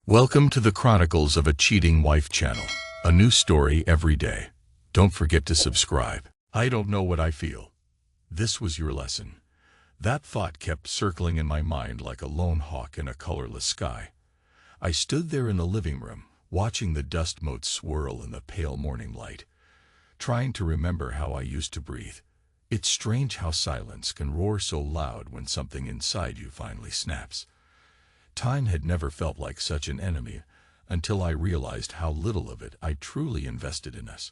Welcome to the Chronicles of a Cheating Wife channel. A new story every day. Don't forget to subscribe. I don't know what I feel. This was your lesson. That thought kept circling in my mind like a lone hawk in a colorless sky. I stood there in the living room, watching the dust motes swirl in the pale morning light, trying to remember how I used to breathe. It's strange how silence can roar so loud when something inside you finally snaps. Time had never felt like such an enemy until I realized how little of it I truly invested in us.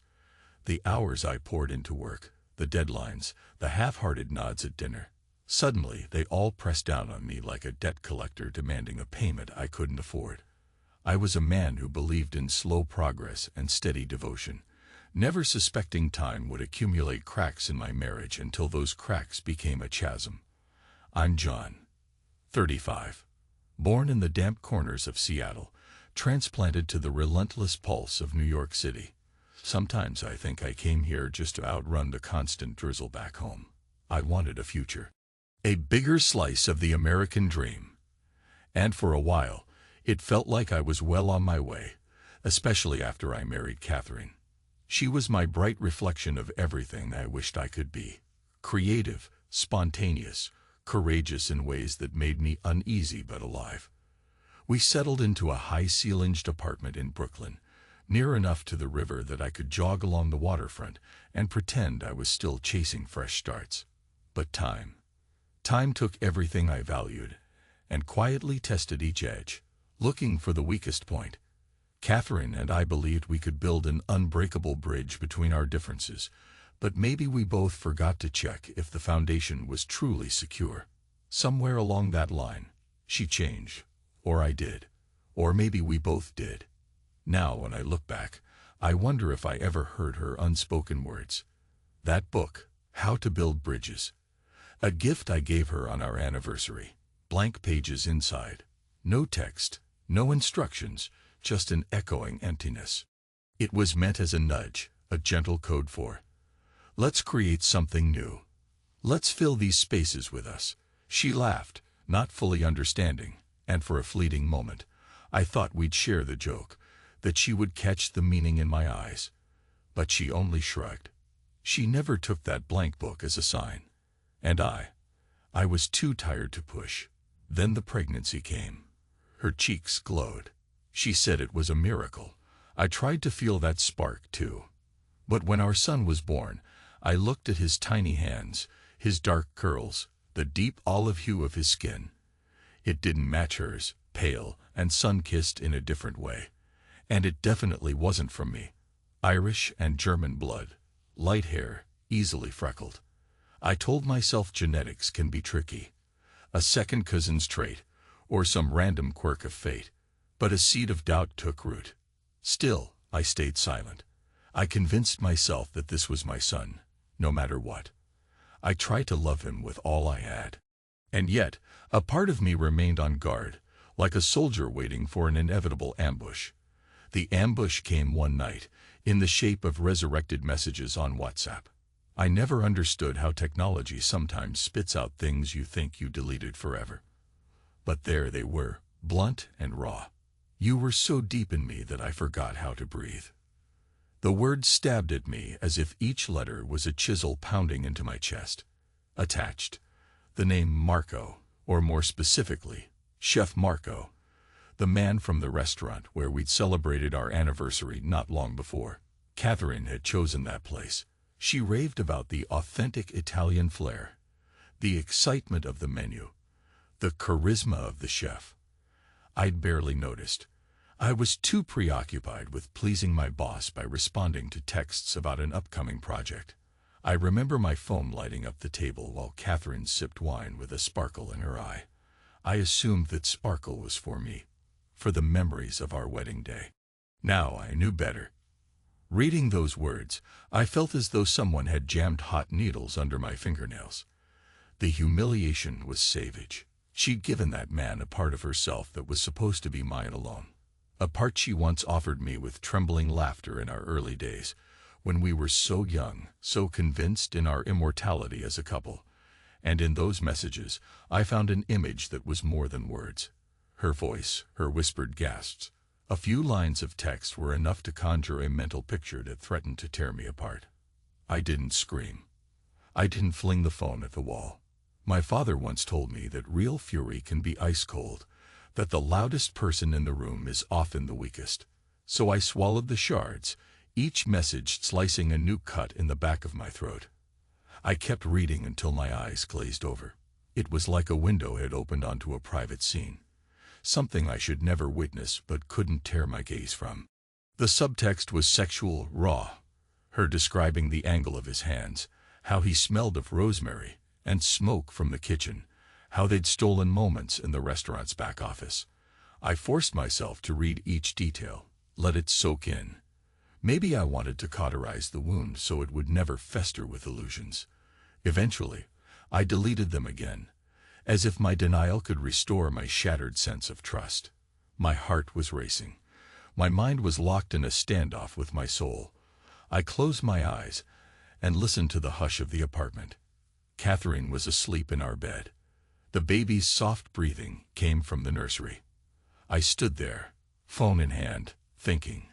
The hours I poured into work, the deadlines, the half-hearted nods at dinner. Suddenly, they all pressed down on me like a debt collector demanding a payment I couldn't afford. I was a man who believed in slow progress and steady devotion, never suspecting time would accumulate cracks in my marriage until those cracks became a chasm. I'm John, 35. Born in the damp corners of Seattle, transplanted to the relentless pulse of New York City. Sometimes I think I came here just to outrun the constant drizzle back home. I wanted a future. A bigger slice of the American dream. And for a while, it felt like I was well on my way, especially after I married Catherine. She was my bright reflection of everything I wished I could be. Creative, spontaneous, courageous in ways that made me uneasy but alive. We settled into a high-ceilinged apartment in Brooklyn, near enough to the river that I could jog along the waterfront and pretend I was still chasing fresh starts. But time took everything I valued and quietly tested each edge, looking for the weakest point. Catherine and I believed we could build an unbreakable bridge between our differences, but maybe we both forgot to check if the foundation was truly secure. Somewhere along that line, she changed, or I did, or maybe we both did. Now, when I look back, I wonder if I ever heard her unspoken words. That book, How to Build Bridges, a gift I gave her on our anniversary. Blank pages inside. No text, no instructions, just an echoing emptiness. It was meant as a nudge, a gentle code for, let's create something new. Let's fill these spaces with us. She laughed, not fully understanding, and for a fleeting moment, I thought we'd share the joke, that she would catch the meaning in my eyes. But she only shrugged. She never took that blank book as a sign. And I was too tired to push. Then the pregnancy came. Her cheeks glowed. She said it was a miracle. I tried to feel that spark too. But when our son was born, I looked at his tiny hands, his dark curls, the deep olive hue of his skin. It didn't match hers, pale and sun-kissed in a different way. And it definitely wasn't from me. Irish and German blood, light hair, easily freckled. I told myself genetics can be tricky. A second cousin's trait, or some random quirk of fate. But a seed of doubt took root. Still, I stayed silent. I convinced myself that this was my son, no matter what. I tried to love him with all I had. And yet, a part of me remained on guard, like a soldier waiting for an inevitable ambush. The ambush came one night, in the shape of resurrected messages on WhatsApp. I never understood how technology sometimes spits out things you think you deleted forever. But there they were, blunt and raw. You were so deep in me that I forgot how to breathe. The words stabbed at me as if each letter was a chisel pounding into my chest. Attached, the name Marco, or more specifically, Chef Marco, the man from the restaurant where we'd celebrated our anniversary not long before. Catherine had chosen that place. She raved about the authentic Italian flair, the excitement of the menu, the charisma of the chef. I'd barely noticed. I was too preoccupied with pleasing my boss by responding to texts about an upcoming project. I remember my phone lighting up the table while Catherine sipped wine with a sparkle in her eye. I assumed that sparkle was for me, for the memories of our wedding day. Now I knew better. Reading those words, I felt as though someone had jammed hot needles under my fingernails. The humiliation was savage. She'd given that man a part of herself that was supposed to be mine alone. A part she once offered me with trembling laughter in our early days, when we were so young, so convinced in our immortality as a couple. And in those messages, I found an image that was more than words. Her voice, her whispered gasps. A few lines of text were enough to conjure a mental picture that threatened to tear me apart. I didn't scream. I didn't fling the phone at the wall. My father once told me that real fury can be ice cold, that the loudest person in the room is often the weakest. So I swallowed the shards, each message slicing a new cut in the back of my throat. I kept reading until my eyes glazed over. It was like a window had opened onto a private scene. Something I should never witness but couldn't tear my gaze from. The subtext was sexual, raw. Her describing the angle of his hands, how he smelled of rosemary and smoke from the kitchen, how they'd stolen moments in the restaurant's back office. I forced myself to read each detail, let it soak in. Maybe I wanted to cauterize the wound so it would never fester with illusions. Eventually, I deleted them again, as if my denial could restore my shattered sense of trust. My heart was racing. My mind was locked in a standoff with my soul. I closed my eyes and listened to the hush of the apartment. Catherine was asleep in our bed. The baby's soft breathing came from the nursery. I stood there, phone in hand, thinking,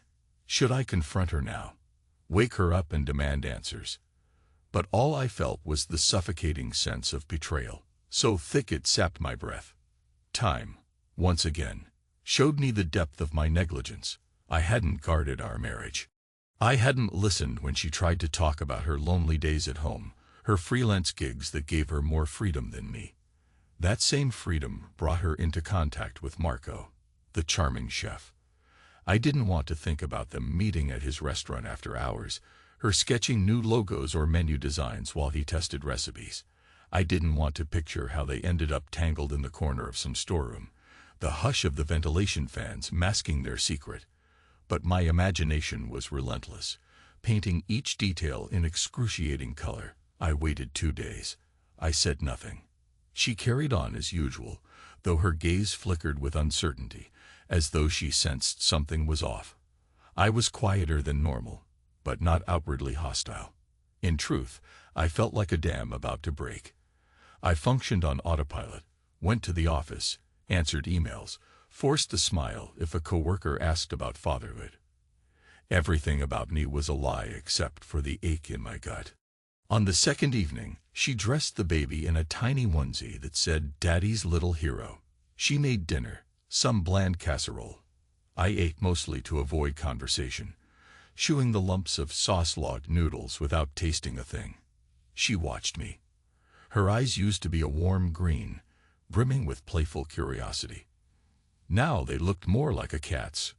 should I confront her now? Wake her up and demand answers? But all I felt was the suffocating sense of betrayal, so thick it sapped my breath. Time, once again, showed me the depth of my negligence. I hadn't guarded our marriage. I hadn't listened when she tried to talk about her lonely days at home, her freelance gigs that gave her more freedom than me. That same freedom brought her into contact with Marco, the charming chef. I didn't want to think about them meeting at his restaurant after hours, her sketching new logos or menu designs while he tested recipes. I didn't want to picture how they ended up tangled in the corner of some storeroom, the hush of the ventilation fans masking their secret. But my imagination was relentless, painting each detail in excruciating color. I waited 2 days. I said nothing. She carried on as usual, though her gaze flickered with uncertainty, as though she sensed something was off. I was quieter than normal, but not outwardly hostile. In truth, I felt like a dam about to break. I functioned on autopilot, went to the office, answered emails, forced a smile if a coworker asked about fatherhood. Everything about me was a lie except for the ache in my gut. On the second evening, she dressed the baby in a tiny onesie that said, "Daddy's little hero." She made dinner, some bland casserole. I ate mostly to avoid conversation, chewing the lumps of sauce-logged noodles without tasting a thing. She watched me. Her eyes used to be a warm green, brimming with playful curiosity. Now they looked more like a cat's,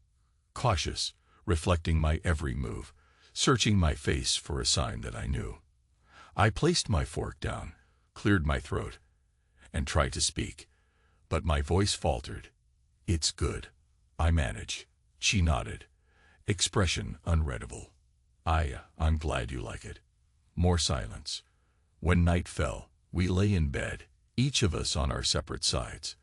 cautious, reflecting my every move, searching my face for a sign that I knew. I placed my fork down, cleared my throat, and tried to speak, but my voice faltered. "It's good. I manage." She nodded, expression unreadable. I'm glad you like it." More silence. When night fell, we lay in bed, each of us on our separate sides.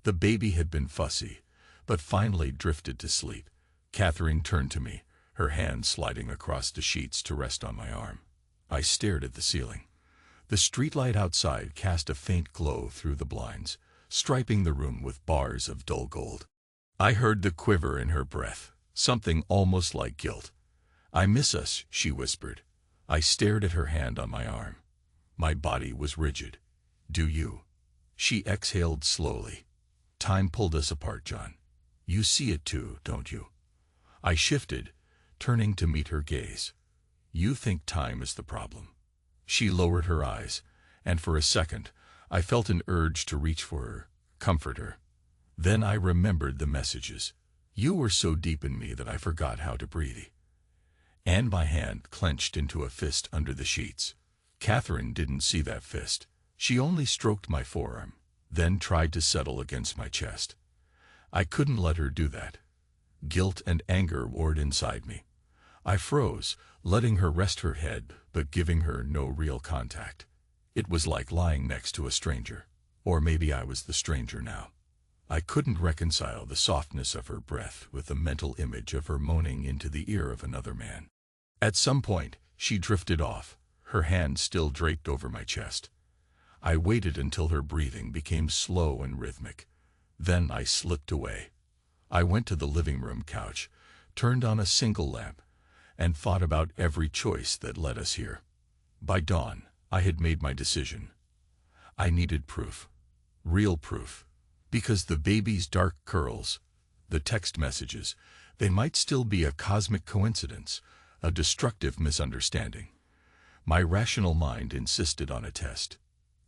The baby had been fussy, but finally drifted to sleep. Catherine turned to me, her hand sliding across the sheets to rest on my arm. I stared at the ceiling. The streetlight outside cast a faint glow through the blinds, striping the room with bars of dull gold. I heard the quiver in her breath, something almost like guilt. "I miss us," she whispered. I stared at her hand on my arm. My body was rigid. "Do you?" She exhaled slowly. "Time pulled us apart, John. You see it too, don't you?" I shifted, turning to meet her gaze. "You think time is the problem." She lowered her eyes, and for a second, I felt an urge to reach for her, comfort her. Then I remembered the messages. You were so deep in me that I forgot how to breathe. And my hand clenched into a fist under the sheets. Catherine didn't see that fist. She only stroked my forearm, then tried to settle against my chest. I couldn't let her do that. Guilt and anger warred inside me. I froze, letting her rest her head, but giving her no real contact. It was like lying next to a stranger. Or maybe I was the stranger now. I couldn't reconcile the softness of her breath with the mental image of her moaning into the ear of another man. At some point, she drifted off, her hand still draped over my chest. I waited until her breathing became slow and rhythmic. Then I slipped away. I went to the living room couch, turned on a single lamp, and thought about every choice that led us here. By dawn, I had made my decision. I needed proof. Real proof. Because the baby's dark curls, the text messages, they might still be a cosmic coincidence, a destructive misunderstanding. My rational mind insisted on a test.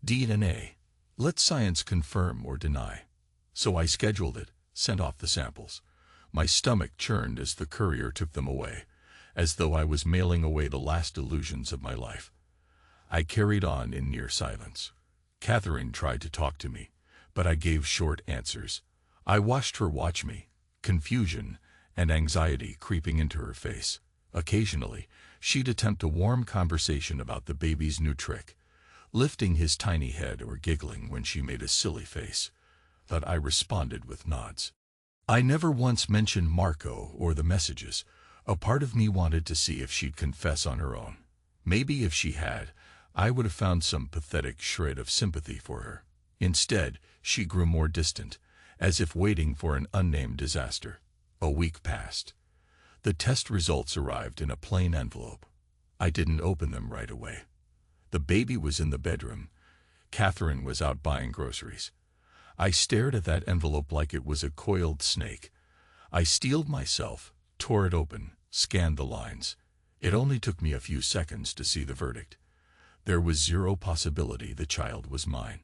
DNA. Let science confirm or deny. So I scheduled it, sent off the samples. My stomach churned as the courier took them away, as though I was mailing away the last illusions of my life. I carried on in near silence. Catherine tried to talk to me, but I gave short answers. I watched her watch me, confusion and anxiety creeping into her face. Occasionally, she'd attempt a warm conversation about the baby's new trick, lifting his tiny head or giggling when she made a silly face. But I responded with nods. I never once mentioned Marco or the messages. A part of me wanted to see if she'd confess on her own. Maybe if she had, I would have found some pathetic shred of sympathy for her. Instead, she grew more distant, as if waiting for an unnamed disaster. A week passed. The test results arrived in a plain envelope. I didn't open them right away. The baby was in the bedroom. Catherine was out buying groceries. I stared at that envelope like it was a coiled snake. I steeled myself, tore it open, scanned the lines. It only took me a few seconds to see the verdict. There was zero possibility the child was mine.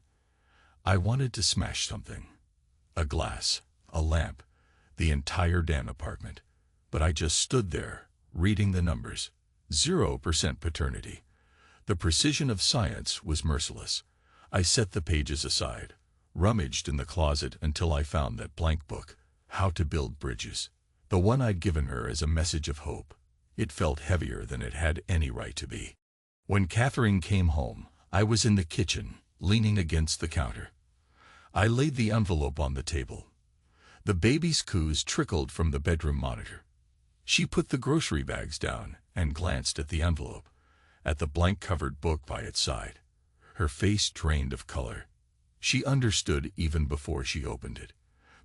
I wanted to smash something. A glass, a lamp, the entire damn apartment. But I just stood there, reading the numbers. 0% paternity. The precision of science was merciless. I set the pages aside, rummaged in the closet until I found that blank book, How to Build Bridges. The one I'd given her as a message of hope. It felt heavier than it had any right to be. When Catherine came home, I was in the kitchen, leaning against the counter. I laid the envelope on the table. The baby's coos trickled from the bedroom monitor. She put the grocery bags down and glanced at the envelope, at the blank-covered book by its side. Her face drained of color. She understood even before she opened it.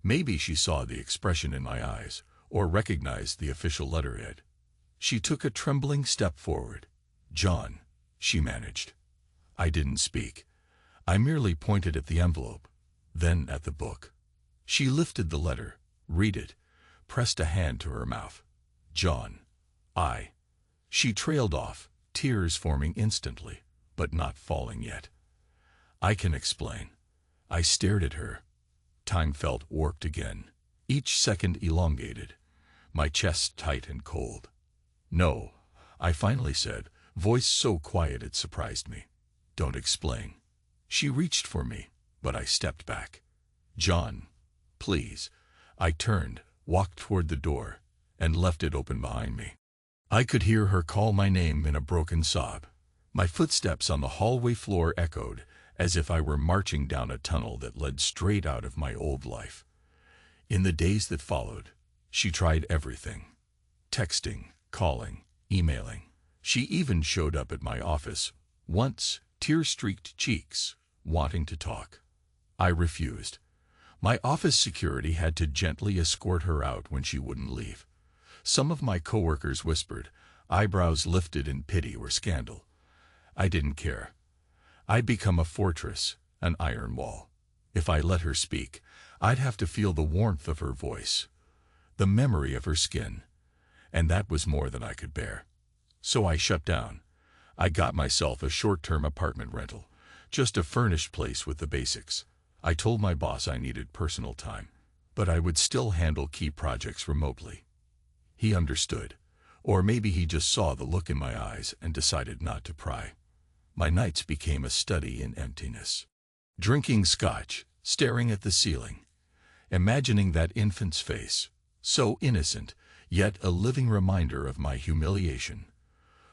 Maybe she saw the expression in my eyes, or recognized the official letterhead. She took a trembling step forward. "John," she managed. I didn't speak. I merely pointed at the envelope, then at the book. She lifted the letter, read it, pressed a hand to her mouth. "John, I." She trailed off, tears forming instantly, but not falling yet. "I can explain." I stared at her. Time felt warped again, each second elongated, my chest tight and cold. "No," I finally said, voice so quiet it surprised me. "Don't explain." She reached for me, but I stepped back. "John, please." I turned, walked toward the door, and left it open behind me. I could hear her call my name in a broken sob. My footsteps on the hallway floor echoed, as if I were marching down a tunnel that led straight out of my old life. In the days that followed, she tried everything. Texting, calling, emailing. She even showed up at my office, once, tear-streaked cheeks, wanting to talk. I refused. My office security had to gently escort her out when she wouldn't leave. Some of my coworkers whispered, eyebrows lifted in pity or scandal. I didn't care. I'd become a fortress, an iron wall. If I let her speak, I'd have to feel the warmth of her voice, the memory of her skin, and that was more than I could bear. So I shut down. I got myself a short-term apartment rental, just a furnished place with the basics. I told my boss I needed personal time, but I would still handle key projects remotely. He understood, or maybe he just saw the look in my eyes and decided not to pry. My nights became a study in emptiness. Drinking scotch, staring at the ceiling, imagining that infant's face, so innocent, yet a living reminder of my humiliation.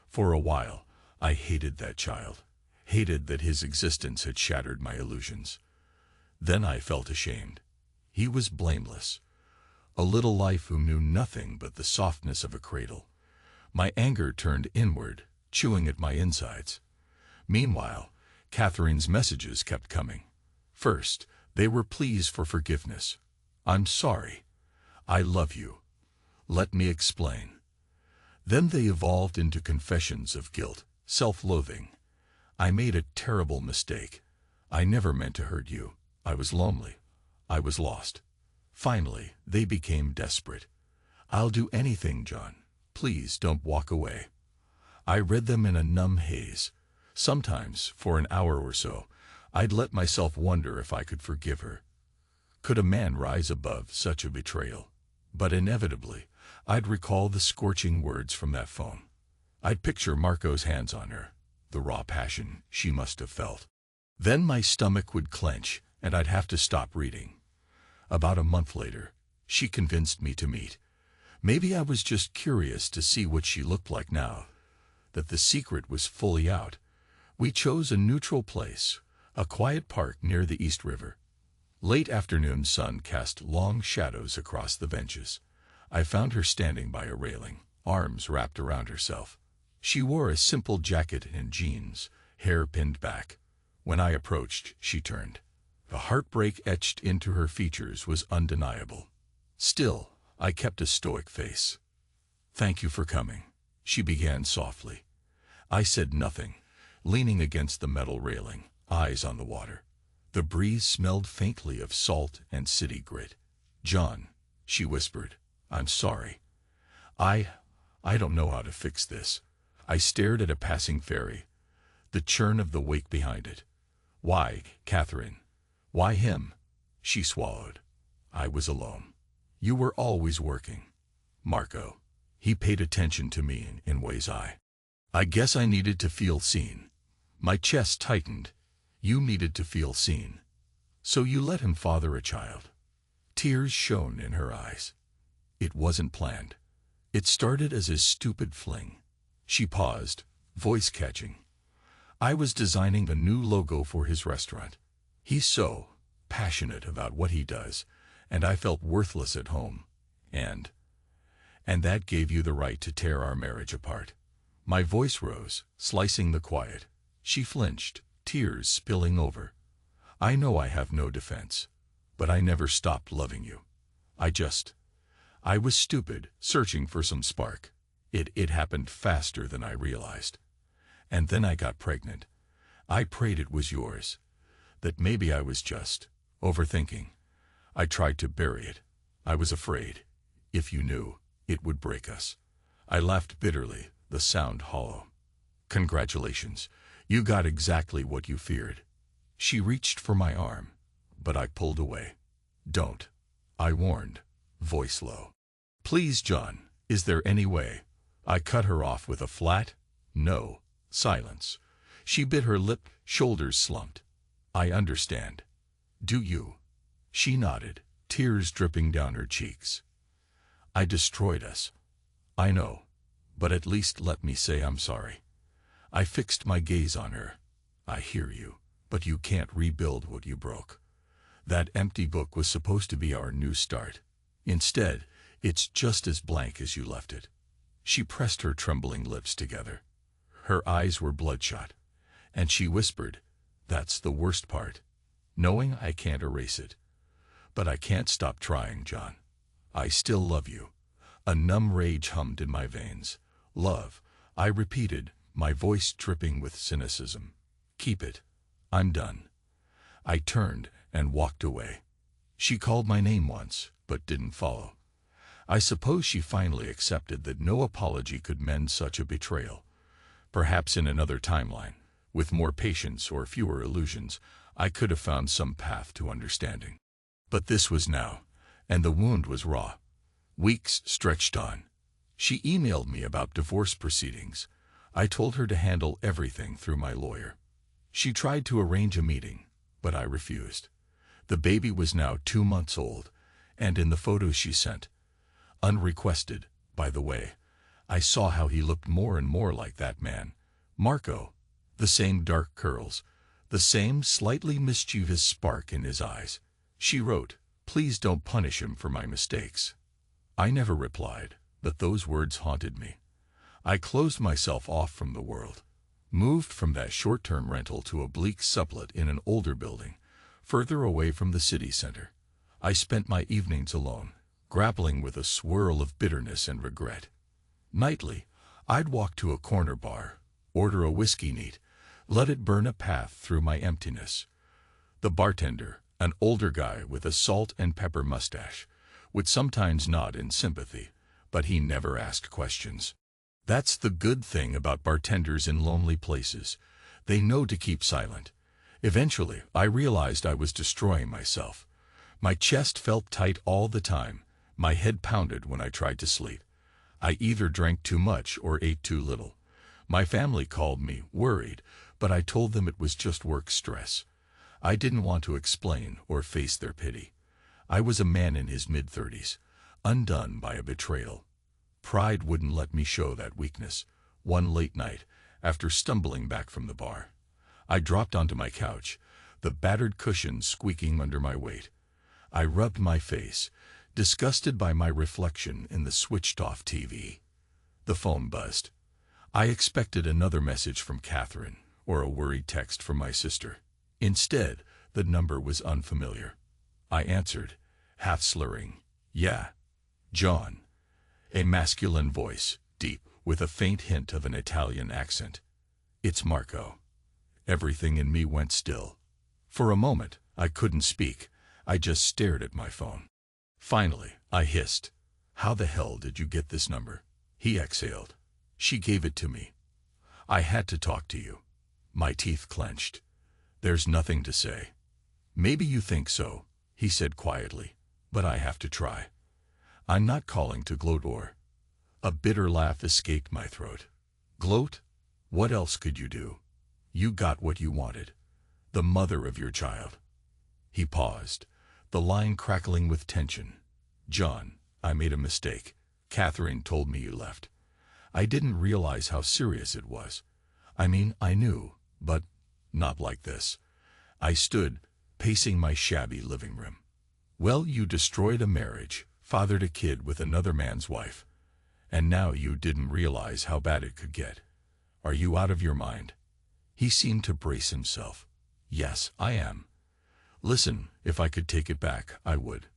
For a while, I hated that child, hated that his existence had shattered my illusions. Then I felt ashamed. He was blameless, a little life who knew nothing but the softness of a cradle. My anger turned inward, chewing at my insides. Meanwhile, Catherine's messages kept coming. First, They were pleas for forgiveness. I'm sorry. I love you. Let me explain. Then they evolved into confessions of guilt, self-loathing. I made a terrible mistake. I never meant to hurt you. I was lonely. I was lost. Finally, they became desperate. I'll do anything, John. Please don't walk away. I read them in a numb haze. Sometimes, for an hour or so, I'd let myself wonder if I could forgive her. Could a man rise above such a betrayal? But inevitably, I'd recall the scorching words from that phone. I'd picture Marco's hands on her, the raw passion she must have felt. Then my stomach would clench, and I'd have to stop reading. About a month later, she convinced me to meet. Maybe I was just curious to see what she looked like now that the secret was fully out. We chose a neutral place, a quiet park near the East River. Late afternoon sun cast long shadows across the benches. I found her standing by a railing, arms wrapped around herself. She wore a simple jacket and jeans, hair pinned back. When I approached, she turned. The heartbreak etched into her features was undeniable. Still, I kept a stoic face. "Thank you for coming," she began softly. I said nothing, leaning against the metal railing, eyes on the water. The breeze smelled faintly of salt and city grit. "John," she whispered, "I'm sorry. I don't know how to fix this." I stared at a passing ferry, the churn of the wake behind it. "Why, Catherine? Why him?" She swallowed. I was alone. "You were always working. Marco." He paid attention to me in ways I guess I needed to feel seen. My chest tightened. "You needed to feel seen. So you let him father a child." Tears shone in her eyes. "It wasn't planned. It started as a stupid fling." She paused, voice catching. "I was designing a new logo for his restaurant. He's so passionate about what he does, and I felt worthless at home. And that gave you the right to tear our marriage apart." My voice rose, slicing the quiet. She flinched, tears spilling over. "I know I have no defense, but I never stopped loving you. I was stupid, searching for some spark. It happened faster than I realized. And then I got pregnant. I prayed it was yours, that maybe I was just overthinking. I tried to bury it. I was afraid. If you knew, it would break us." I laughed bitterly, the sound hollow. "Congratulations. You got exactly what you feared." She reached for my arm, but I pulled away. "Don't," I warned, voice low. "Please, John, is there any way?" I cut her off with a flat, "No." Silence. She bit her lip, shoulders slumped. "I understand. Do you?" She nodded, tears dripping down her cheeks. "I destroyed us. I know, but at least let me say I'm sorry." I fixed my gaze on her. "I hear you, but you can't rebuild what you broke. That empty book was supposed to be our new start. Instead, it's just as blank as you left it." She pressed her trembling lips together. Her eyes were bloodshot, and she whispered, "That's the worst part, knowing I can't erase it. But I can't stop trying, John. I still love you." A numb rage hummed in my veins. "Love," I repeated, my voice dripping with cynicism. "Keep it. I'm done." I turned and walked away. She called my name once, but didn't follow. I suppose she finally accepted that no apology could mend such a betrayal. Perhaps in another timeline, with more patience or fewer illusions, I could have found some path to understanding. But this was now, and the wound was raw. Weeks stretched on. She emailed me about divorce proceedings. I told her to handle everything through my lawyer. She tried to arrange a meeting, but I refused. The baby was now 2 months old, and in the photos she sent, unrequested, by the way, I saw how he looked more and more like that man, Marco. The same dark curls, the same slightly mischievous spark in his eyes. She wrote, "Please don't punish him for my mistakes." I never replied, but those words haunted me. I closed myself off from the world, moved from that short-term rental to a bleak sublet in an older building, further away from the city center. I spent my evenings alone, grappling with a swirl of bitterness and regret. Nightly, I'd walk to a corner bar, order a whiskey neat, let it burn a path through my emptiness. The bartender, an older guy with a salt and pepper mustache, would sometimes nod in sympathy, but he never asked questions. That's the good thing about bartenders in lonely places. They know to keep silent. Eventually, I realized I was destroying myself. My chest felt tight all the time. My head pounded when I tried to sleep. I either drank too much or ate too little. My family called me worried, but I told them it was just work stress. I didn't want to explain or face their pity. I was a man in his mid-30s, undone by a betrayal. Pride wouldn't let me show that weakness. One late night, after stumbling back from the bar, I dropped onto my couch, the battered cushions squeaking under my weight. I rubbed my face, disgusted by my reflection in the switched-off TV. The phone buzzed. I expected another message from Catherine or a worried text from my sister. Instead, the number was unfamiliar. I answered, half slurring, "Yeah, John." A masculine voice, deep, with a faint hint of an Italian accent. "It's Marco." Everything in me went still. For a moment, I couldn't speak. I just stared at my phone. Finally, I hissed, "How the hell did you get this number?" He exhaled. "She gave it to me. I had to talk to you." My teeth clenched. "There's nothing to say." "Maybe you think so," he said quietly, "but I have to try. I'm not calling to gloat or—" A bitter laugh escaped my throat. "Gloat? What else could you do? You got what you wanted. The mother of your child." He paused, the line crackling with tension. "John, I made a mistake. Catherine told me you left." I didn't realize how serious it was. I mean, I knew, but not like this. I stood, pacing my shabby living room. "Well, you destroyed a marriage, fathered a kid with another man's wife, and now you didn't realize how bad it could get. Are you out of your mind?" He seemed to brace himself. "Yes, I am. Listen, if I could take it back, I would.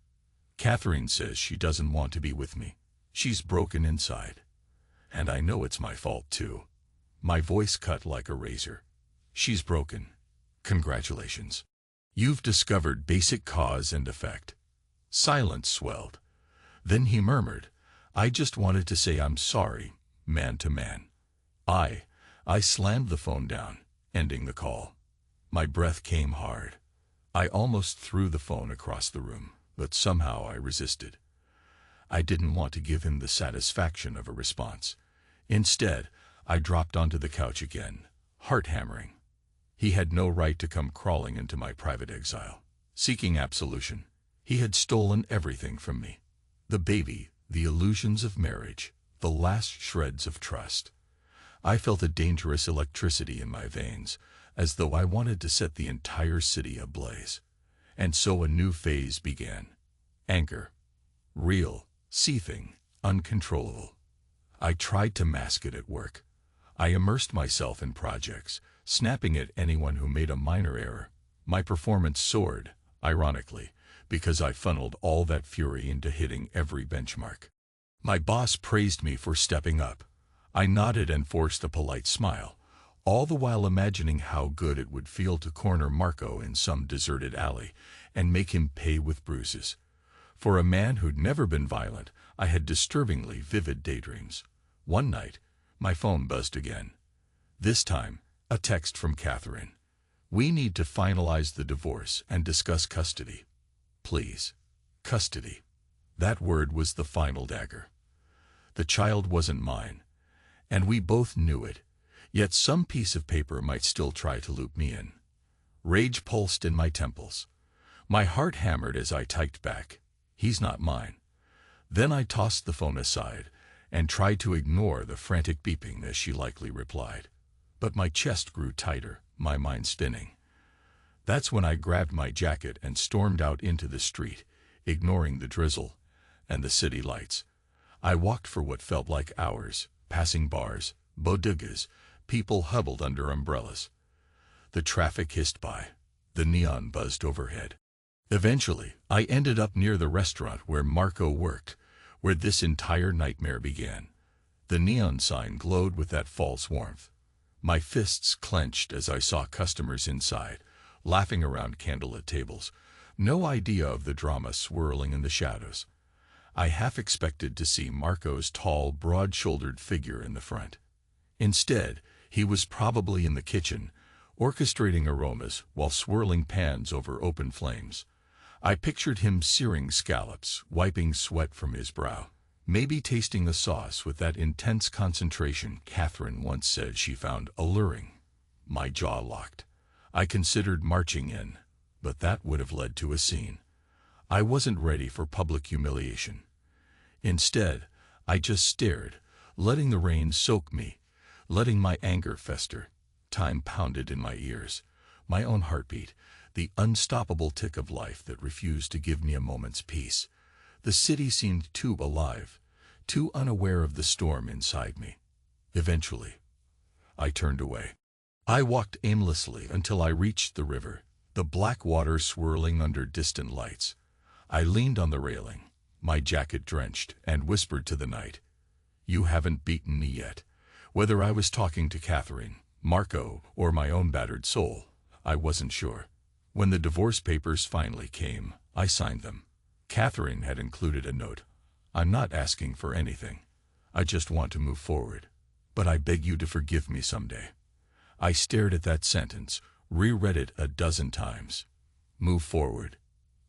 Catherine says she doesn't want to be with me. She's broken inside. And I know it's my fault, too." My voice cut like a razor. "She's broken. Congratulations. You've discovered basic cause and effect." Silence swelled. Then he murmured, "I just wanted to say I'm sorry, man to man." I slammed the phone down, ending the call. My breath came hard. I almost threw the phone across the room, but somehow I resisted. I didn't want to give him the satisfaction of a response. Instead, I dropped onto the couch again, heart hammering. He had no right to come crawling into my private exile, seeking absolution. He had stolen everything from me. The baby, the illusions of marriage, the last shreds of trust. I felt a dangerous electricity in my veins, as though I wanted to set the entire city ablaze. And so a new phase began. Anger. Real, seething, uncontrollable. I tried to mask it at work. I immersed myself in projects, snapping at anyone who made a minor error. My performance soared, ironically, because I funneled all that fury into hitting every benchmark. My boss praised me for stepping up. I nodded and forced a polite smile, all the while imagining how good it would feel to corner Marco in some deserted alley and make him pay with bruises. For a man who'd never been violent, I had disturbingly vivid daydreams. One night, my phone buzzed again. This time, a text from Catherine. "We need to finalize the divorce and discuss custody. Please." Custody. That word was the final dagger. The child wasn't mine, and we both knew it, yet some piece of paper might still try to loop me in. Rage pulsed in my temples. My heart hammered as I typed back, "He's not mine." Then I tossed the phone aside and tried to ignore the frantic beeping as she likely replied. But my chest grew tighter, my mind spinning. That's when I grabbed my jacket and stormed out into the street, ignoring the drizzle and the city lights. I walked for what felt like hours, passing bars, bodegas, people huddled under umbrellas. The traffic hissed by. The neon buzzed overhead. Eventually, I ended up near the restaurant where Marco worked, where this entire nightmare began. The neon sign glowed with that false warmth. My fists clenched as I saw customers inside, laughing around candlelit tables, no idea of the drama swirling in the shadows. I half expected to see Marco's tall, broad-shouldered figure in the front. Instead, he was probably in the kitchen, orchestrating aromas while swirling pans over open flames. I pictured him searing scallops, wiping sweat from his brow, maybe tasting the sauce with that intense concentration Catherine once said she found alluring. My jaw locked. I considered marching in, but that would have led to a scene. I wasn't ready for public humiliation. Instead, I just stared, letting the rain soak me, letting my anger fester. Time pounded in my ears, my own heartbeat, the unstoppable tick of life that refused to give me a moment's peace. The city seemed too alive, too unaware of the storm inside me. Eventually, I turned away. I walked aimlessly until I reached the river, the black water swirling under distant lights. I leaned on the railing, my jacket drenched, and whispered to the night, "You haven't beaten me yet." Whether I was talking to Catherine, Marco, or my own battered soul, I wasn't sure. When the divorce papers finally came, I signed them. Catherine had included a note. "I'm not asking for anything. I just want to move forward. But I beg you to forgive me someday." I stared at that sentence, reread it a dozen times. Move forward.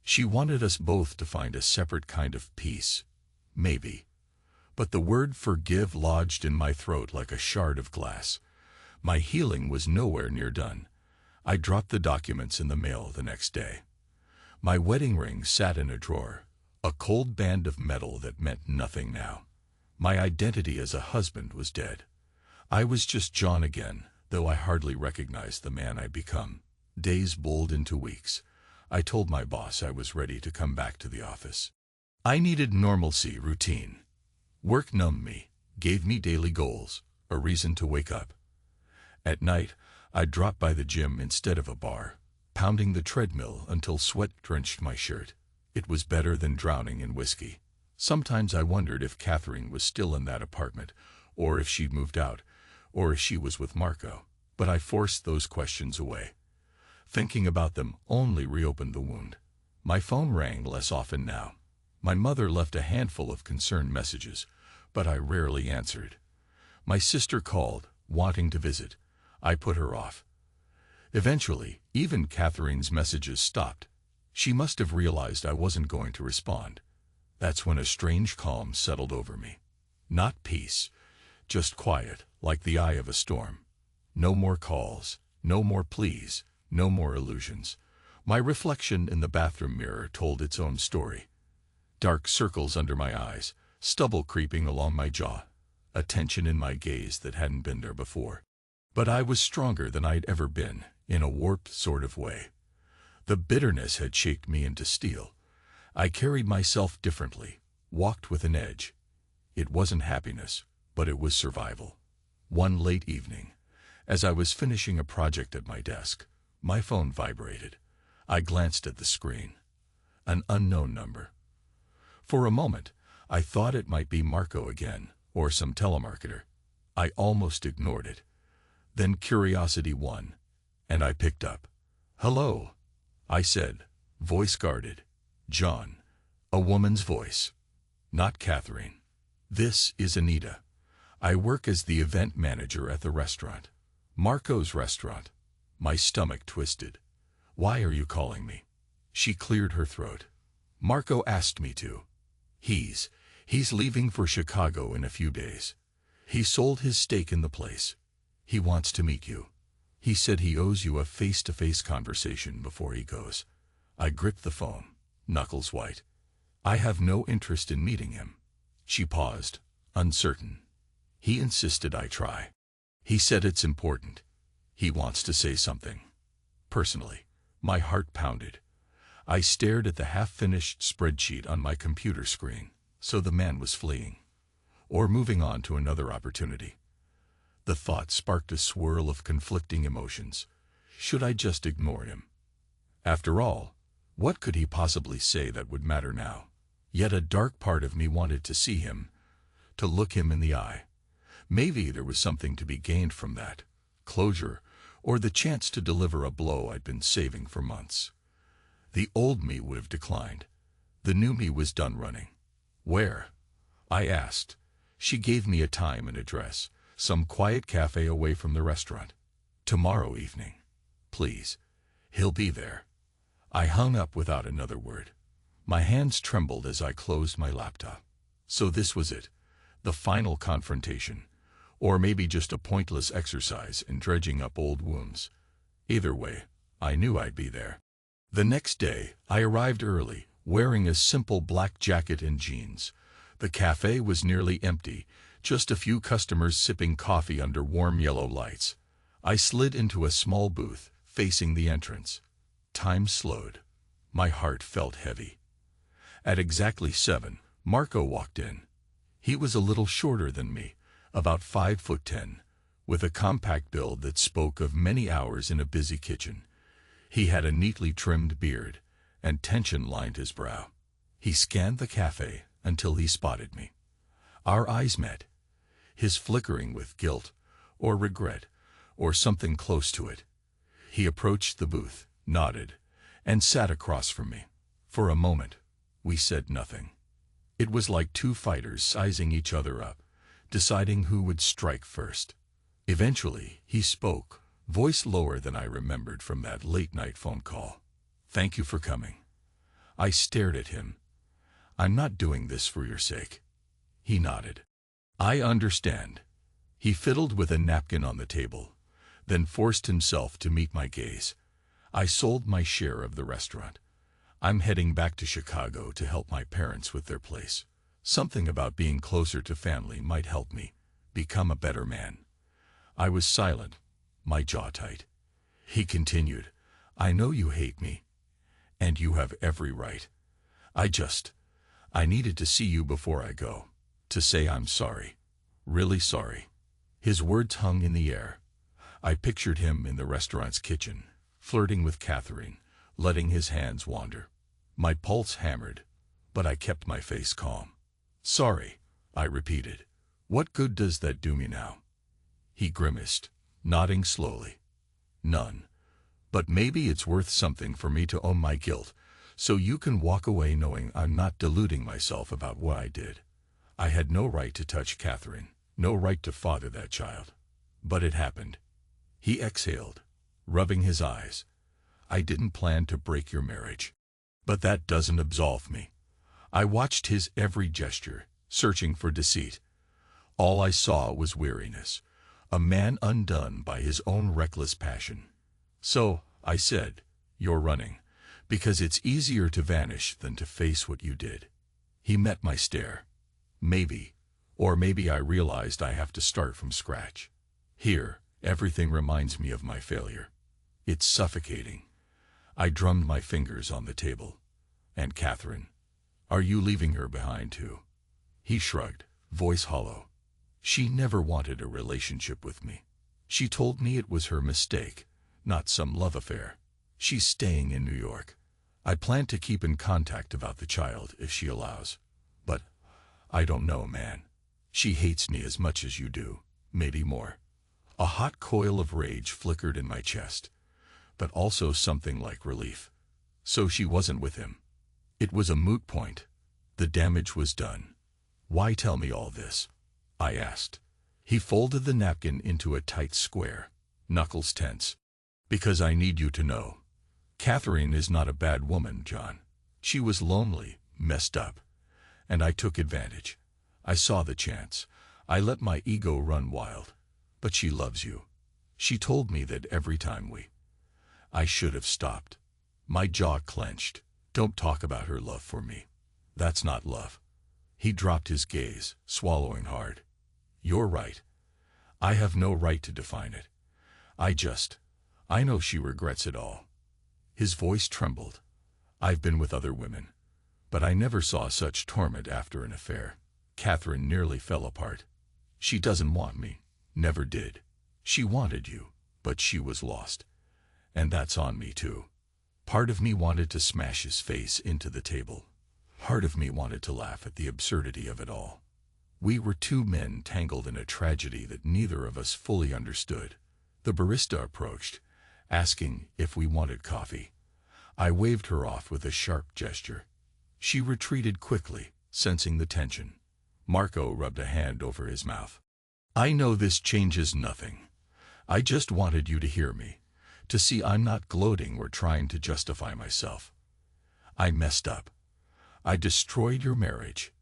She wanted us both to find a separate kind of peace. Maybe. But the word forgive lodged in my throat like a shard of glass. My healing was nowhere near done. I dropped the documents in the mail the next day. My wedding ring sat in a drawer, a cold band of metal that meant nothing now. My identity as a husband was dead. I was just John again, though I hardly recognized the man I'd become. Days bowled into weeks. I told my boss I was ready to come back to the office. I needed normalcy, routine. Work numbed me, gave me daily goals, a reason to wake up. At night, I dropped by the gym instead of a bar, pounding the treadmill until sweat drenched my shirt. It was better than drowning in whiskey. Sometimes I wondered if Catherine was still in that apartment, or if she'd moved out, or if she was with Marco, but I forced those questions away. Thinking about them only reopened the wound. My phone rang less often now. My mother left a handful of concerned messages, but I rarely answered. My sister called, wanting to visit. I put her off. Eventually, even Catherine's messages stopped. She must have realized I wasn't going to respond. That's when a strange calm settled over me. Not peace, just quiet, like the eye of a storm. No more calls, no more pleas, no more illusions. My reflection in the bathroom mirror told its own story. Dark circles under my eyes, stubble creeping along my jaw, a tension in my gaze that hadn't been there before. But I was stronger than I'd ever been, in a warped sort of way. The bitterness had shaped me into steel. I carried myself differently, walked with an edge. It wasn't happiness, but it was survival. One late evening, as I was finishing a project at my desk, my phone vibrated. I glanced at the screen. An unknown number. For a moment, I thought it might be Marco again, or some telemarketer. I almost ignored it. Then curiosity won, and I picked up. "Hello," I said, voice guarded. "John." A woman's voice. Not Catherine. "This is Anita. I work as the event manager at the restaurant." Marco's restaurant. My stomach twisted. "Why are you calling me?" She cleared her throat. "Marco asked me to. He's leaving for Chicago in a few days. He sold his stake in the place. He wants to meet you. He said he owes you a face-to-face conversation before he goes." I gripped the phone, knuckles white. "I have no interest in meeting him." She paused, uncertain. "He insisted I try. He said it's important. He wants to say something. Personally." My heart pounded. I stared at the half-finished spreadsheet on my computer screen. So the man was fleeing. Or moving on to another opportunity. The thought sparked a swirl of conflicting emotions. Should I just ignore him? After all, what could he possibly say that would matter now? Yet a dark part of me wanted to see him, to look him in the eye. Maybe there was something to be gained from that. Closure, or the chance to deliver a blow I'd been saving for months. The old me would have declined. The new me was done running. Where? I asked. She gave me a time and address, some quiet cafe away from the restaurant. Tomorrow evening. Please. He'll be there. I hung up without another word. My hands trembled as I closed my laptop. So this was it. The final confrontation. Or maybe just a pointless exercise in dredging up old wounds. Either way, I knew I'd be there. The next day, I arrived early, wearing a simple black jacket and jeans. The cafe was nearly empty, just a few customers sipping coffee under warm yellow lights. I slid into a small booth, facing the entrance. Time slowed. My heart felt heavy. At exactly 7, Marco walked in. He was a little shorter than me, about 5'10", with a compact build that spoke of many hours in a busy kitchen. He had a neatly trimmed beard, and tension lined his brow. He scanned the cafe until he spotted me. Our eyes met, his flickering with guilt, or regret, or something close to it. He approached the booth, nodded, and sat across from me. For a moment, we said nothing. It was like two fighters sizing each other up, deciding who would strike first. Eventually, he spoke, voice lower than I remembered from that late-night phone call. "Thank you for coming." I stared at him. "I'm not doing this for your sake." He nodded. "I understand." He fiddled with a napkin on the table, then forced himself to meet my gaze. "I sold my share of the restaurant. I'm heading back to Chicago to help my parents with their place. Something about being closer to family might help me become a better man." I was silent, my jaw tight. He continued, "I know you hate me, and you have every right. I needed to see you before I go, to say I'm sorry, really sorry." His words hung in the air. I pictured him in the restaurant's kitchen, flirting with Catherine, letting his hands wander. My pulse hammered, but I kept my face calm. "Sorry," I repeated. "What good does that do me now?" He grimaced, nodding slowly. "None. But maybe it's worth something for me to own my guilt, so you can walk away knowing I'm not deluding myself about what I did. I had no right to touch Catherine, no right to father that child. But it happened." He exhaled, rubbing his eyes. "I didn't plan to break your marriage. But that doesn't absolve me." I watched his every gesture, searching for deceit. All I saw was weariness, a man undone by his own reckless passion. "So," I said, "you're running, because it's easier to vanish than to face what you did." He met my stare. Maybe, or maybe I realized I have to start from scratch. Here, everything reminds me of my failure. It's suffocating. I drummed my fingers on the table. "And Catherine, are you leaving her behind too?" He shrugged, voice hollow. "She never wanted a relationship with me. She told me it was her mistake, not some love affair. She's staying in New York. I plan to keep in contact about the child if she allows. But I don't know, man. She hates me as much as you do, maybe more." A hot coil of rage flickered in my chest, but also something like relief. So she wasn't with him. It was a moot point. The damage was done. "Why tell me all this?" I asked. He folded the napkin into a tight square, knuckles tense. "Because I need you to know. Catherine is not a bad woman, John. She was lonely, messed up, and I took advantage. I saw the chance. I let my ego run wild. But she loves you. She told me that every time I should have stopped." My jaw clenched. "Don't talk about her love for me. That's not love." He dropped his gaze, swallowing hard. "You're right. I have no right to define it. I know she regrets it all." His voice trembled. "I've been with other women, but I never saw such torment after an affair. Catherine nearly fell apart. She doesn't want me, never did. She wanted you, but she was lost. And that's on me too." Part of me wanted to smash his face into the table. Part of me wanted to laugh at the absurdity of it all. We were two men tangled in a tragedy that neither of us fully understood. The barista approached, asking if we wanted coffee. I waved her off with a sharp gesture. She retreated quickly, sensing the tension. Marco rubbed a hand over his mouth. I know this changes nothing. I just wanted you to hear me, to see I'm not gloating or trying to justify myself. I messed up. I destroyed your marriage.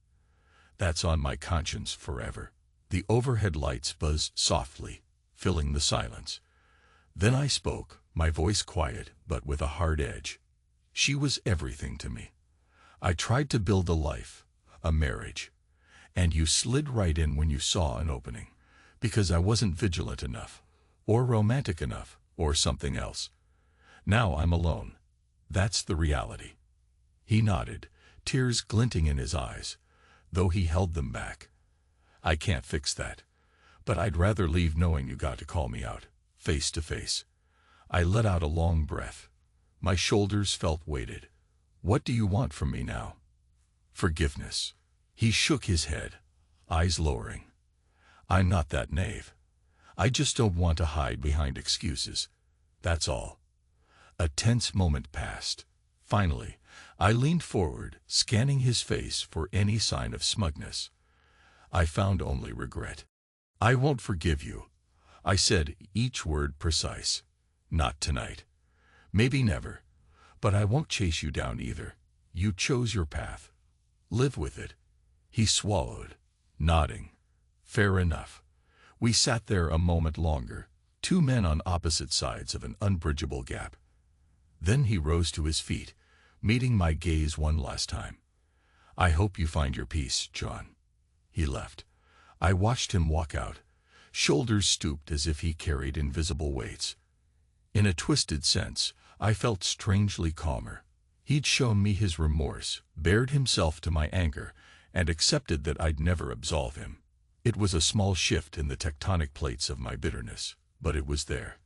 That's on my conscience forever. The overhead lights buzzed softly, filling the silence. Then I spoke, my voice quiet but with a hard edge. She was everything to me. I tried to build a life, a marriage, and you slid right in when you saw an opening, because I wasn't vigilant enough, or romantic enough, or something else. Now I'm alone. That's the reality. He nodded, tears glinting in his eyes, though he held them back. I can't fix that, but I'd rather leave knowing you got to call me out, face to face. I let out a long breath. My shoulders felt weighted. What do you want from me now? Forgiveness. He shook his head, eyes lowering. I'm not that knave. I just don't want to hide behind excuses. That's all. A tense moment passed. Finally, I leaned forward, scanning his face for any sign of smugness. I found only regret. I won't forgive you. I said, each word precise. Not tonight. Maybe never. But I won't chase you down either. You chose your path. Live with it. He swallowed, nodding. Fair enough. We sat there a moment longer, two men on opposite sides of an unbridgeable gap. Then he rose to his feet, meeting my gaze one last time. I hope you find your peace, John. He left. I watched him walk out, shoulders stooped as if he carried invisible weights. In a twisted sense, I felt strangely calmer. He'd shown me his remorse, bared himself to my anger, and accepted that I'd never absolve him. It was a small shift in the tectonic plates of my bitterness, but it was there.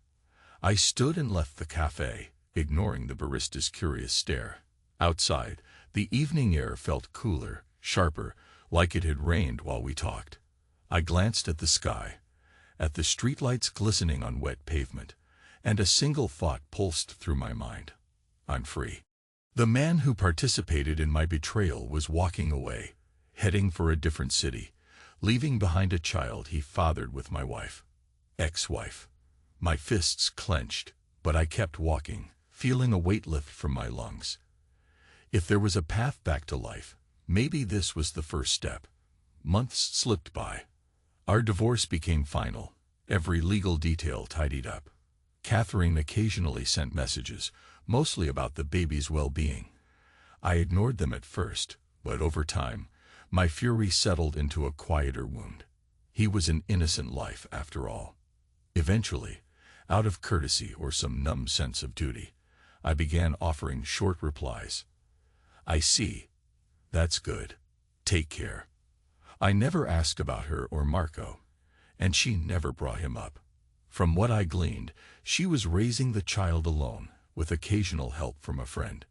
I stood and left the cafe, ignoring the barista's curious stare. Outside, the evening air felt cooler, sharper, like it had rained while we talked. I glanced at the sky, at the streetlights glistening on wet pavement, and a single thought pulsed through my mind. I'm free. The man who participated in my betrayal was walking away, heading for a different city, leaving behind a child he fathered with my wife. Ex-wife. My fists clenched, but I kept walking, feeling a weight lift from my lungs. If there was a path back to life, maybe this was the first step. Months slipped by. Our divorce became final, every legal detail tidied up. Catherine occasionally sent messages, mostly about the baby's well-being. I ignored them at first, but over time, my fury settled into a quieter wound. He was an innocent life, after all. Eventually, out of courtesy or some numb sense of duty, I began offering short replies. I see. That's good. Take care. I never asked about her or Marco, and she never brought him up. From what I gleaned, she was raising the child alone, with occasional help from a friend.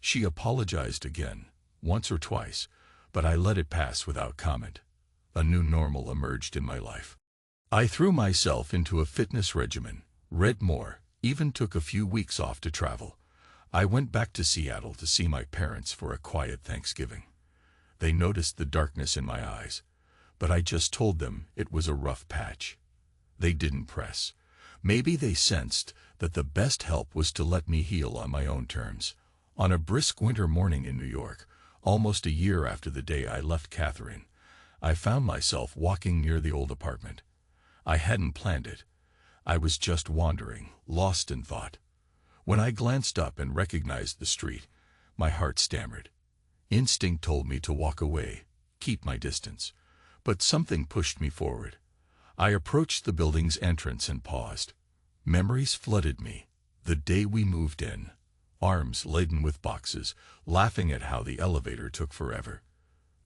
She apologized again, once or twice, but I let it pass without comment. A new normal emerged in my life. I threw myself into a fitness regimen, read more, even took a few weeks off to travel. I went back to Seattle to see my parents for a quiet Thanksgiving. They noticed the darkness in my eyes, but I just told them it was a rough patch. They didn't press. Maybe they sensed that the best help was to let me heal on my own terms. On a brisk winter morning in New York, almost a year after the day I left Catherine, I found myself walking near the old apartment. I hadn't planned it. I was just wandering, lost in thought. When I glanced up and recognized the street, my heart stammered. Instinct told me to walk away, keep my distance, but something pushed me forward. I approached the building's entrance and paused. Memories flooded me. The day we moved in, arms laden with boxes, laughing at how the elevator took forever.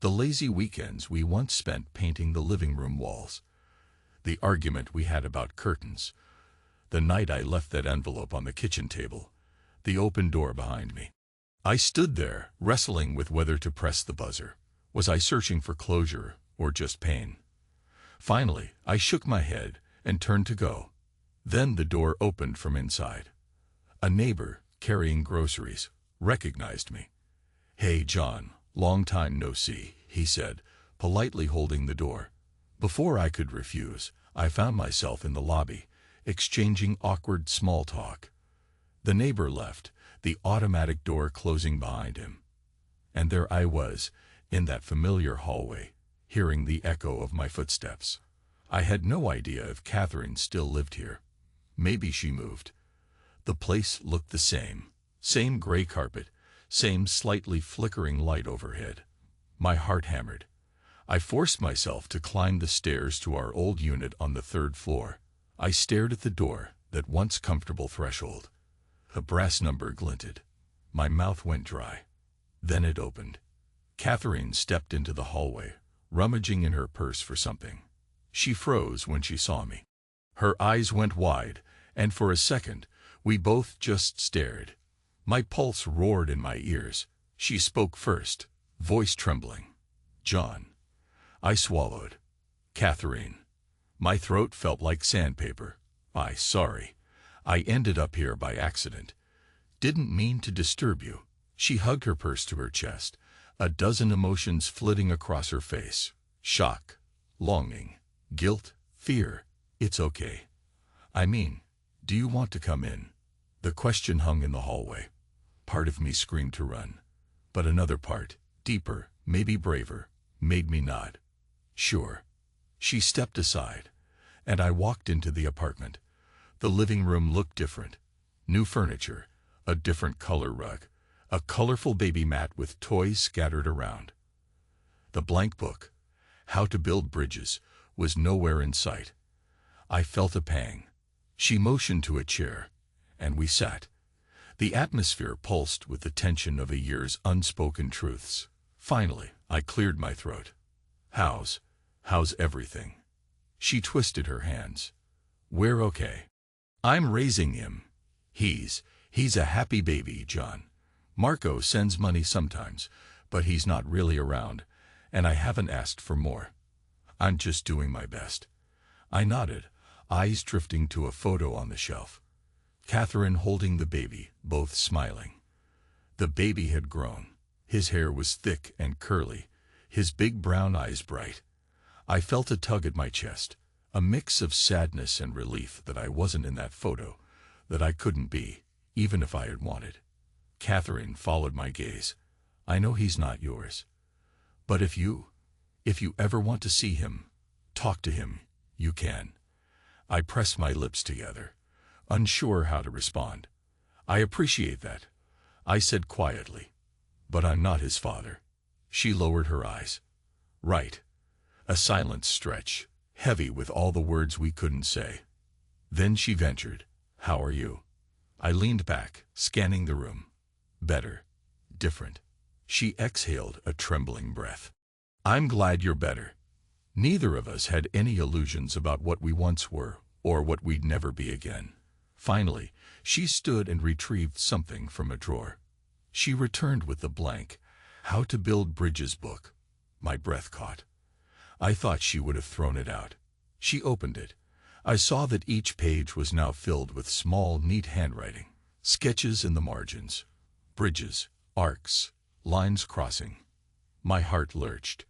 The lazy weekends we once spent painting the living room walls. The argument we had about curtains. The night I left that envelope on the kitchen table. the open door behind me. I stood there, wrestling with whether to press the buzzer. Was I searching for closure or just pain? Finally, I shook my head and turned to go. Then the door opened from inside. A neighbor, carrying groceries, recognized me. "Hey, John, long time no see," he said, politely holding the door. Before I could refuse, I found myself in the lobby, exchanging awkward small talk. The neighbor left, the automatic door closing behind him. And there I was, in that familiar hallway, hearing the echo of my footsteps. I had no idea if Catherine still lived here. Maybe she moved. The place looked the same. Same gray carpet, same slightly flickering light overhead. My heart hammered. I forced myself to climb the stairs to our old unit on the 3rd floor. I stared at the door, that once comfortable threshold. A brass number glinted. My mouth went dry. Then it opened. Catherine stepped into the hallway, rummaging in her purse for something. She froze when she saw me. Her eyes went wide, and for a second, we both just stared. My pulse roared in my ears. She spoke first, voice trembling. "John." I swallowed. "Catherine." My throat felt like sandpaper. Sorry. I ended up here by accident. Didn't mean to disturb you." She hugged her purse to her chest, a dozen emotions flitting across her face. Shock, longing, guilt, fear. "It's okay. I mean, do you want to come in?" The question hung in the hallway. Part of me screamed to run, but another part, deeper, maybe braver, made me nod. "Sure." She stepped aside, and I walked into the apartment. The living room looked different. New furniture, a different color rug, a colorful baby mat with toys scattered around. The blank book, How to Build Bridges, was nowhere in sight. I felt a pang. She motioned to a chair, and we sat. The atmosphere pulsed with the tension of a year's unspoken truths. Finally, I cleared my throat. How's everything?" She twisted her hands. "We're okay. I'm raising him. He's a happy baby, John. Marco sends money sometimes, but he's not really around, and I haven't asked for more. I'm just doing my best." I nodded, eyes drifting to a photo on the shelf. Catherine holding the baby, both smiling. The baby had grown. His hair was thick and curly, his big brown eyes bright. I felt a tug at my chest, a mix of sadness and relief that I wasn't in that photo, that I couldn't be, even if I had wanted. Catherine followed my gaze. "I know he's not yours. But if you ever want to see him, talk to him, you can." I pressed my lips together, unsure how to respond. "I appreciate that," I said quietly. "But I'm not his father." She lowered her eyes. "Right." A silence stretch, heavy with all the words we couldn't say. Then she ventured, "How are you?" I leaned back, scanning the room. "Better. Different." She exhaled a trembling breath. "I'm glad you're better." Neither of us had any illusions about what we once were, or what we'd never be again. Finally, she stood and retrieved something from a drawer. She returned with the blank, How to Build Bridges book. My breath caught. I thought she would have thrown it out. She opened it. I saw that each page was now filled with small, neat handwriting, sketches in the margins, bridges, arcs, lines crossing. My heart lurched.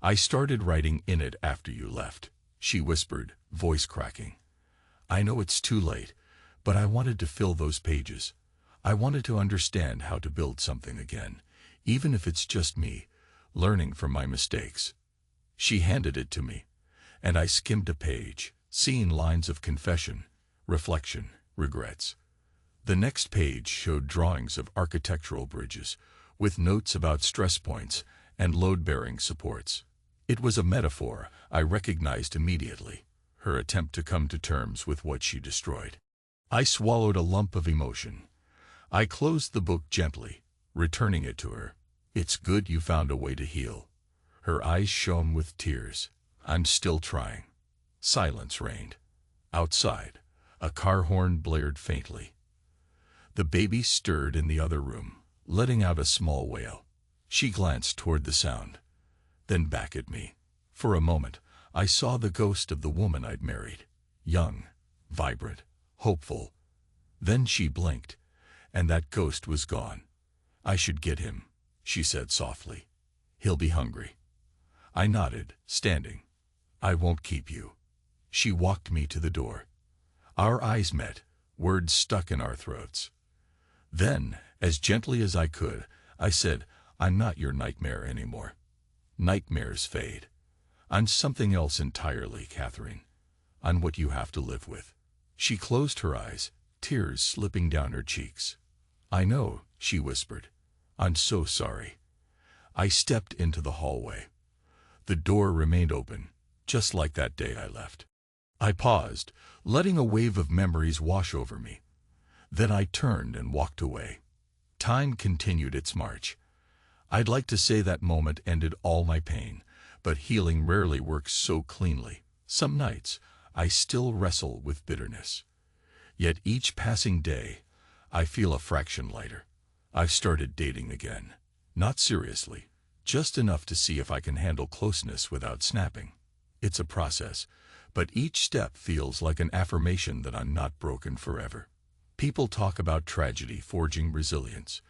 "I started writing in it after you left," she whispered, voice cracking. "I know it's too late, but I wanted to fill those pages. I wanted to understand how to build something again, even if it's just me, learning from my mistakes." She handed it to me, and I skimmed a page, seeing lines of confession, reflection, regrets. The next page showed drawings of architectural bridges, with notes about stress points and load-bearing supports. It was a metaphor I recognized immediately, her attempt to come to terms with what she destroyed. I swallowed a lump of emotion. I closed the book gently, returning it to her. "It's good you found a way to heal." Her eyes shone with tears. "I'm still trying." Silence reigned. Outside, a car horn blared faintly. The baby stirred in the other room, letting out a small wail. She glanced toward the sound, then back at me. For a moment, I saw the ghost of the woman I'd married. Young, vibrant, hopeful. Then she blinked, and that ghost was gone. "I should get him," she said softly. "He'll be hungry." I nodded, standing. "I won't keep you." She walked me to the door. Our eyes met, words stuck in our throats. Then, as gently as I could, I said, "I'm not your nightmare anymore. Nightmares fade. I'm something else entirely, Catherine. I'm what you have to live with." She closed her eyes, tears slipping down her cheeks. "I know," she whispered. "I'm so sorry." I stepped into the hallway. The door remained open, just like that day I left. I paused, letting a wave of memories wash over me. Then I turned and walked away. Time continued its march. I'd like to say that moment ended all my pain, but healing rarely works so cleanly. Some nights, I still wrestle with bitterness. Yet each passing day, I feel a fraction lighter. I've started dating again. Not seriously, just enough to see if I can handle closeness without snapping. It's a process, but each step feels like an affirmation that I'm not broken forever. People talk about tragedy forging resilience.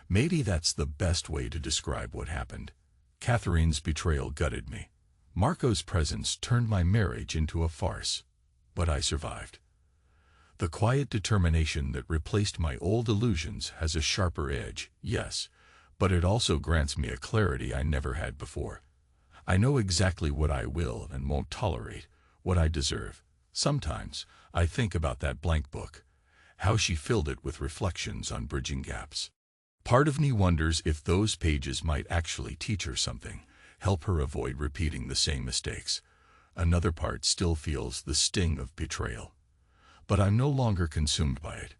Maybe that's the best way to describe what happened. Catherine's betrayal gutted me. Marco's presence turned my marriage into a farce. But I survived. The quiet determination that replaced my old illusions has a sharper edge, yes, but it also grants me a clarity I never had before. I know exactly what I will and won't tolerate, what I deserve. Sometimes, I think about that blank book, how she filled it with reflections on bridging gaps. Part of me wonders if those pages might actually teach her something, help her avoid repeating the same mistakes. Another part still feels the sting of betrayal. But I'm no longer consumed by it.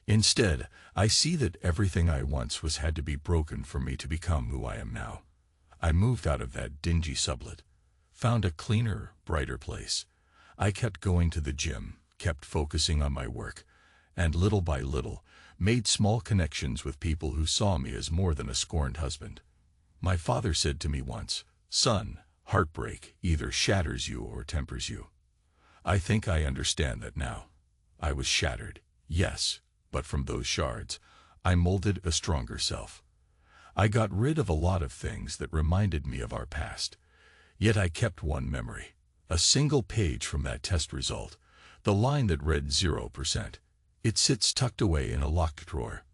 Instead, I see that everything I once was had to be broken for me to become who I am now. I moved out of that dingy sublet, found a cleaner, brighter place. I kept going to the gym, kept focusing on my work, and little by little, made small connections with people who saw me as more than a scorned husband. My father said to me once, "Son, heartbreak either shatters you or tempers you." I think I understand that now. I was shattered, yes, but from those shards, I molded a stronger self. I got rid of a lot of things that reminded me of our past. Yet I kept one memory, a single page from that test result, the line that read 0%. It sits tucked away in a locked drawer.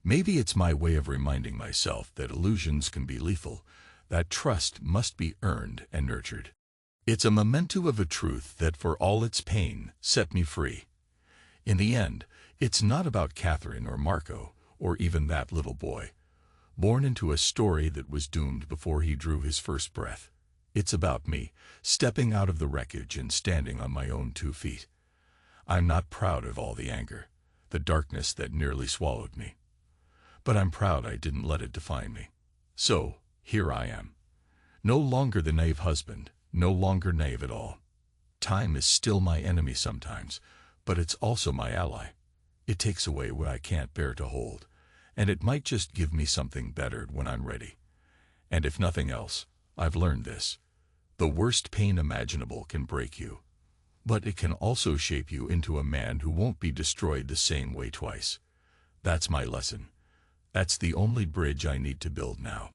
Maybe it's my way of reminding myself that illusions can be lethal, that trust must be earned and nurtured. It's a memento of a truth that, for all its pain, set me free. In the end, it's not about Catherine or Marco, or even that little boy, born into a story that was doomed before he drew his first breath. It's about me, stepping out of the wreckage and standing on my own 2 feet. I'm not proud of all the anger, the darkness that nearly swallowed me. But I'm proud I didn't let it define me. So, here I am. No longer the naive husband, no longer naive at all. Time is still my enemy sometimes, but it's also my ally. It takes away what I can't bear to hold, and it might just give me something better when I'm ready. And if nothing else, I've learned this. The worst pain imaginable can break you, but it can also shape you into a man who won't be destroyed the same way twice. That's my lesson. That's the only bridge I need to build now.